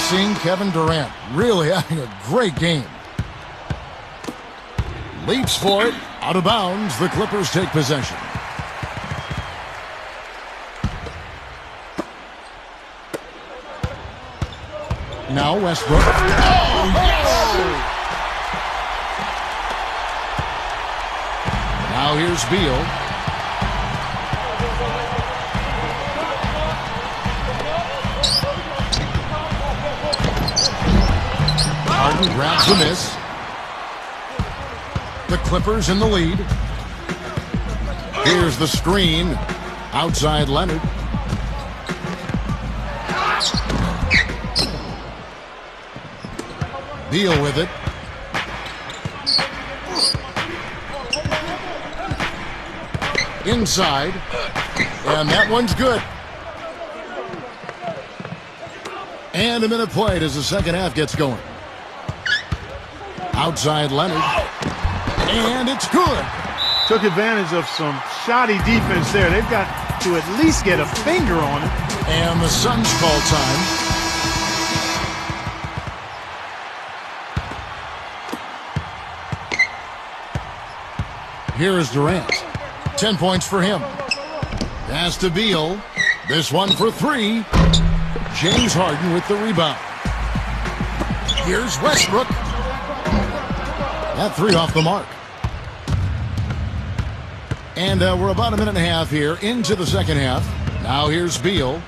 seen Kevin Durant really having a great game. Leaps for it. Out of bounds. The Clippers take possession. Now Westbrook. Oh, yes! Now here's Beal. Harden grabs the miss. The Clippers in the lead. Here's the screen. Outside Leonard. Beal with it. Inside. And that one's good. And a minute played as the second half gets going. Outside Leonard. And it's good. Took advantage of some shoddy defense there. They've got to at least get a finger on it. And the Suns call time. Here is Durant. 10 points for him. Pass to Beal. This one for three. James Harden with the rebound. Here's Westbrook. That three off the mark. And we're about a minute and a half here into the second half. Now here's Beal.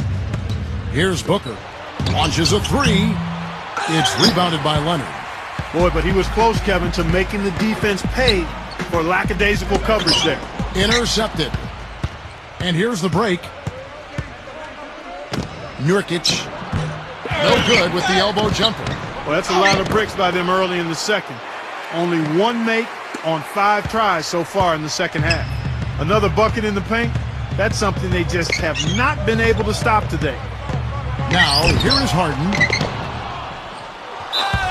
Here's Booker. Launches a three. It's rebounded by Leonard. Boy, but he was close, Kevin, to making the defense pay for lackadaisical coverage there. Intercepted. And here's the break. Nurkic. No good with the elbow jumper. Well, that's a lot of bricks by them early in the second. Only one make on 5 tries so far in the second half. Another bucket in the paint. That's something they just have not been able to stop today. Now, here is Harden.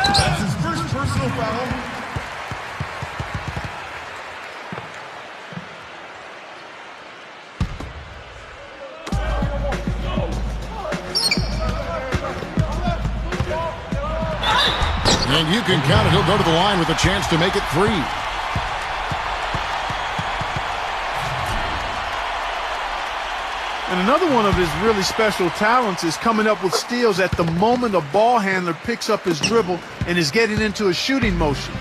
That's his first personal foul. And you can count it. He'll go to the line with a chance to make it 3. And another one of his really special talents is coming up with steals at the moment a ball handler picks up his dribble and is getting into a shooting motion.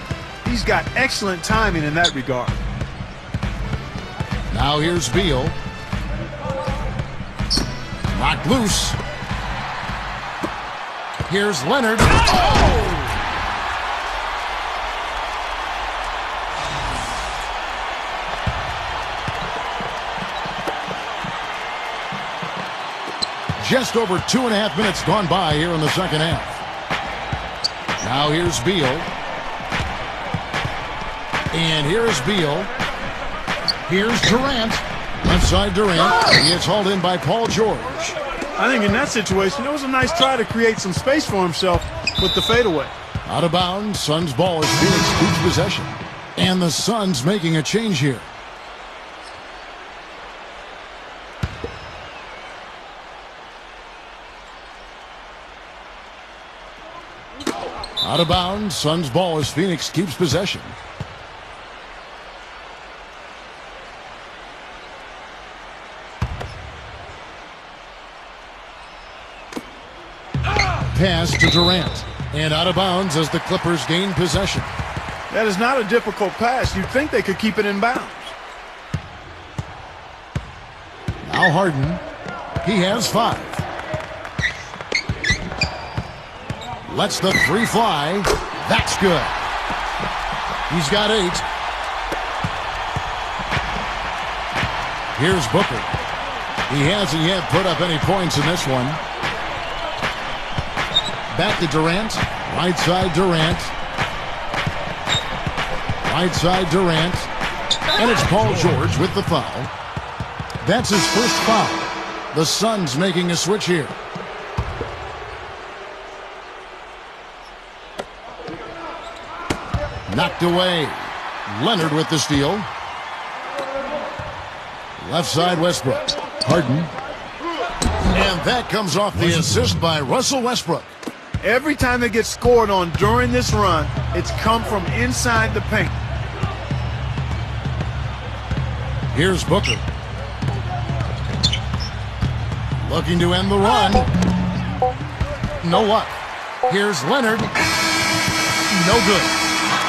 He's got excellent timing in that regard. Now here's Beal. Knocked loose. Here's Leonard. Oh! Just over 2.5 minutes gone by here in the second half. Now here's Beal. And here's Beal. Here's Durant. Left side Durant. He is hauled in by Paul George. I think in that situation, it was a nice try to create some space for himself with the fadeaway. Out of bounds. Suns ball as Phoenix keeps possession. And the Suns making a change here. Out of bounds. Suns ball as Phoenix keeps possession. Pass to Durant. And out of bounds as the Clippers gain possession. That is not a difficult pass. You'd think they could keep it in bounds. Now Harden. He has 5. Lets the 3 fly. That's good. He's got 8. Here's Booker. He hasn't yet put up any points in this one. Back to Durant. Right side Durant. Right side Durant. And it's Paul George with the foul. That's his first foul. The Suns making a switch here. Knocked away. Leonard with the steal. Left side Westbrook. Harden. And that comes off the assist by Russell Westbrook. Every time they get scored on during this run, it's come from inside the paint. Here's Booker. Looking to end the run. No luck. Here's Leonard. No good.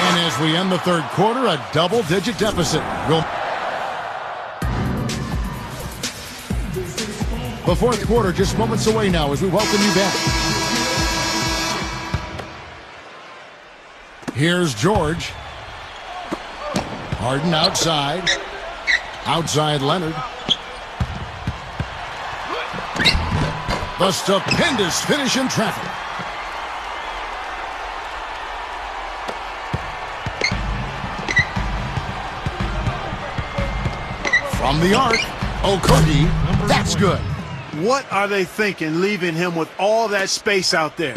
And as we end the third quarter, a double-digit deficit. The fourth quarter just moments away now as we welcome you back. Here's George. Harden outside. Outside Leonard. The stupendous finish in traffic. From the arc, Okogie. That's good. What are they thinking, leaving him with all that space out there?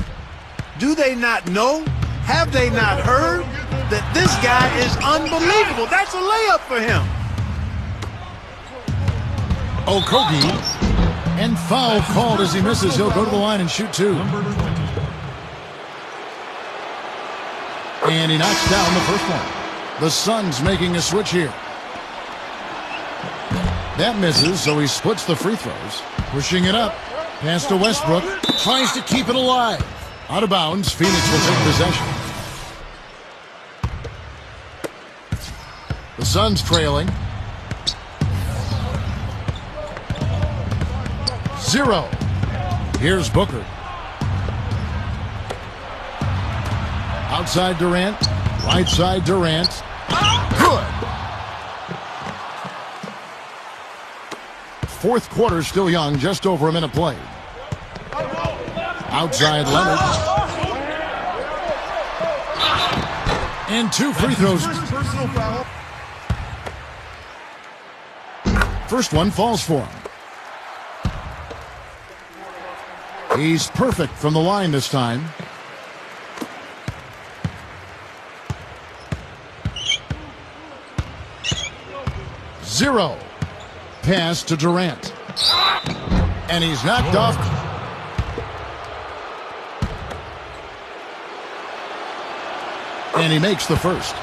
Do they not know? Have they not heard that this guy is unbelievable? That's a layup for him. Okogie. And foul called as he misses. He'll go to the line and shoot two. And he knocks down the first one. The Suns making a switch here. That misses, so he splits the free throws. Pushing it up. Pass to Westbrook. Tries to keep it alive. Out of bounds. Phoenix will take possession. The Suns trailing. 0. Here's Booker. Outside Durant. Right side Durant. Good. Fourth quarter still young, just over a minute played. Outside Leonard. And 2 free throws. First one falls for him. He's perfect from the line this time. Zero. Pass to Durant. And he's knocked off. And he makes the first.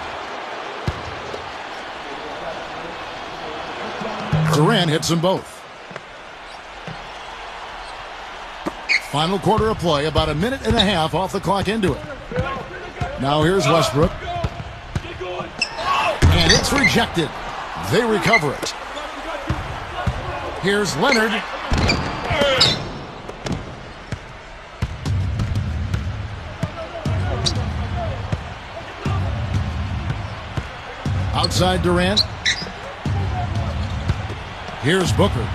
Durant hits them both. Final quarter of play, about a minute and a half off the clock into it. Now here's Westbrook. And it's rejected. They recover it. Here's Leonard. Outside Durant. Here's Booker.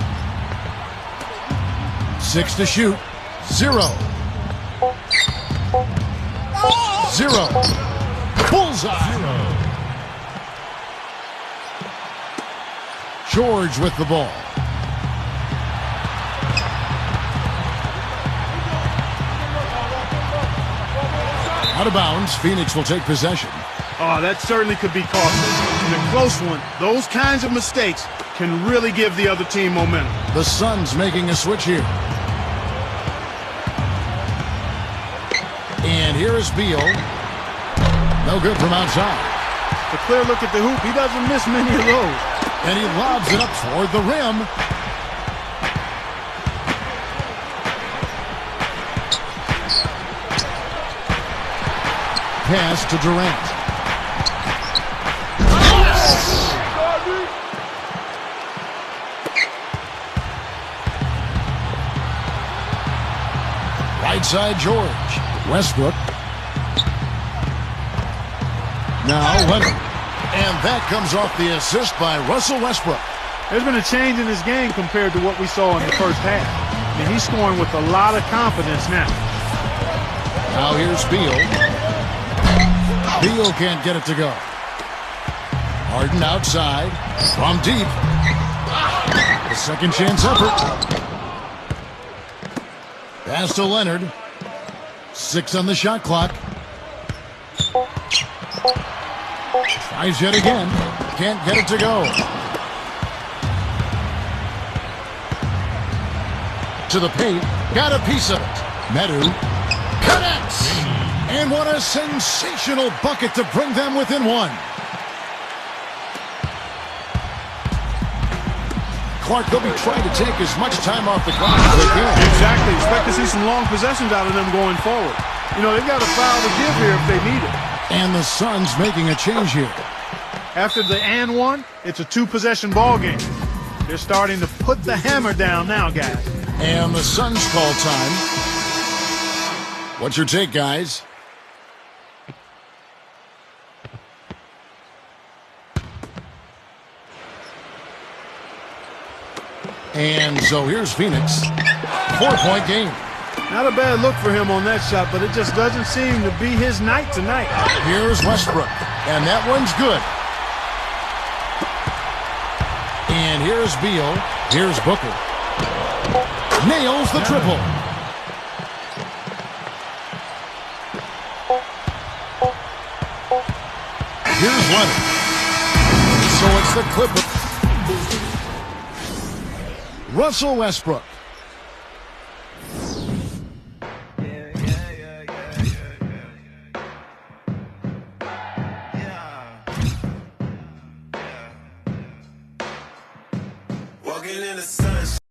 6 to shoot. 0. 0. Bullseye. George with the ball. Out of bounds. Phoenix will take possession. Oh, that certainly could be costly. In a close one, those kinds of mistakes can really give the other team momentum. The Suns making a switch here. And here is Beal. No good from outside. A clear look at the hoop. He doesn't miss many of those. And he lobs it up toward the rim. Pass to Durant. Right side George. Westbrook. Now Leonard. And that comes off the assist by Russell Westbrook. There's been a change in his game compared to what we saw in the first half. I mean, he's scoring with a lot of confidence now. Now here's Beal. Beal can't get it to go. Harden outside. From deep. The second chance effort. Pass to Leonard. 6 on the shot clock. Tries yet again. Can't get it to go. To the paint. Got a piece of it. Medu. Connects. And what a sensational bucket to bring them within one. Clark, they'll be trying to take as much time off the clock as they can. Exactly. Expect to see some long possessions out of them going forward. You know, they've got a foul to give here if they need it. And the Suns making a change here. After the and one, it's a two-possession ball game. They're starting to put the hammer down now, guys. And the Suns call time. What's your take, guys? And so here's Phoenix. 4-point game. Not a bad look for him on that shot, but it just doesn't seem to be his night tonight. Here's Westbrook, and that one's good. And here's Beal. Here's Booker. Nails the triple. Here's Leonard. So it's the Clippers. Russell Westbrook. Walking in the sunshine.